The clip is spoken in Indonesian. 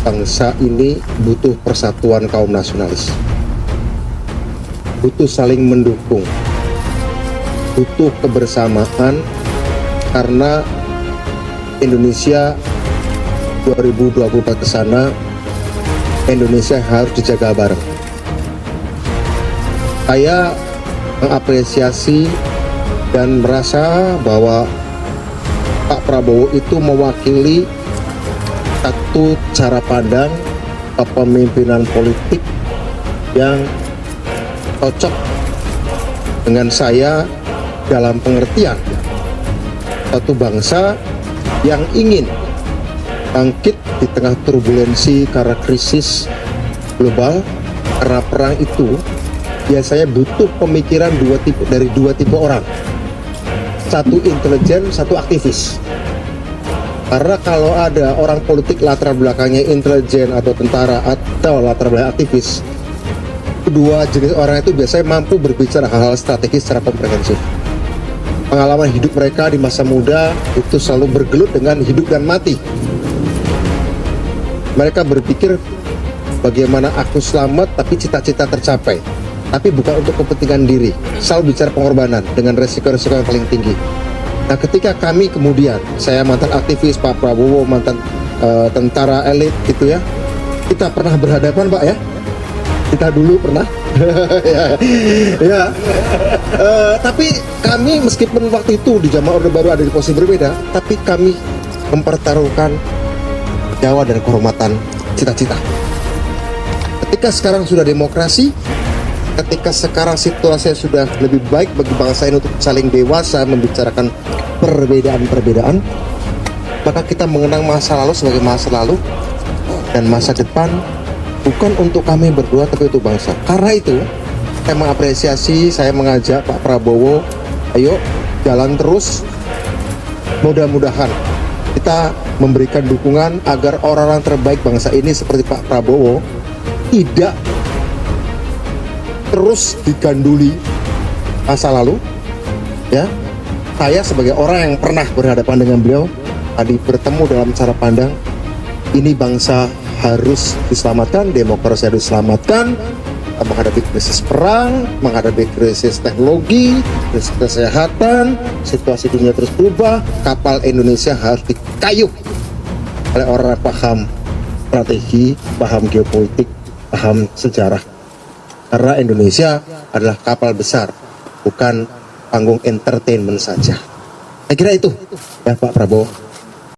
bangsa ini butuh persatuan kaum nasionalis, butuh saling mendukung, butuh kebersamaan, karena Indonesia 2024 ke sana, Indonesia harus dijaga bareng. Saya mengapresiasi dan merasa bahwa Pak Prabowo itu mewakili satu cara pandang kepemimpinan politik yang cocok dengan saya dalam pengertian satu bangsa yang ingin bangkit di tengah turbulensi karena krisis global, karena perang itu biasanya butuh pemikiran dari dua tipe orang, satu intelijen, satu aktivis. Karena kalau ada orang politik latar belakangnya intelijen atau tentara atau latar belakang aktivis, kedua jenis orang itu biasanya mampu berbicara hal-hal strategis secara komprehensif. Pengalaman hidup mereka di masa muda itu selalu bergelut dengan hidup dan mati. Mereka berpikir bagaimana aku selamat tapi cita-cita tercapai, tapi bukan untuk kepentingan diri. Selalu bicara pengorbanan dengan resiko-resiko yang paling tinggi. Nah, ketika kami kemudian, saya mantan aktivis, Pak Prabowo mantan tentara elit gitu ya, kita pernah berhadapan Pak ya, kita dulu pernah ya, tapi kami meskipun waktu itu di zaman Orde Baru ada di posisi berbeda, tapi kami mempertaruhkan nyawa dan kehormatan cita-cita. Ketika sekarang sudah demokrasi, ketika sekarang situasinya sudah lebih baik bagi bangsa ini untuk saling dewasa membicarakan perbedaan-perbedaan, maka kita mengenang masa lalu sebagai masa lalu dan masa depan bukan untuk kami berdua tapi untuk bangsa. Karena itu saya mengapresiasi, saya mengajak Pak Prabowo, ayo jalan terus, mudah-mudahan kita memberikan dukungan agar orang-orang terbaik bangsa ini seperti Pak Prabowo tidak terus diganduli masa lalu ya. Saya sebagai orang yang pernah berhadapan dengan beliau tadi bertemu dalam cara pandang ini bangsa harus diselamatkan, demokrasi harus diselamatkan, menghadapi krisis perang, menghadapi krisis teknologi, krisis kesehatan, situasi dunia terus berubah, kapal Indonesia harus dikayuh oleh orang yang paham strategi, paham geopolitik, paham sejarah. Karena Indonesia adalah kapal besar, bukan panggung entertainment saja. Saya kira itu ya Pak Prabowo.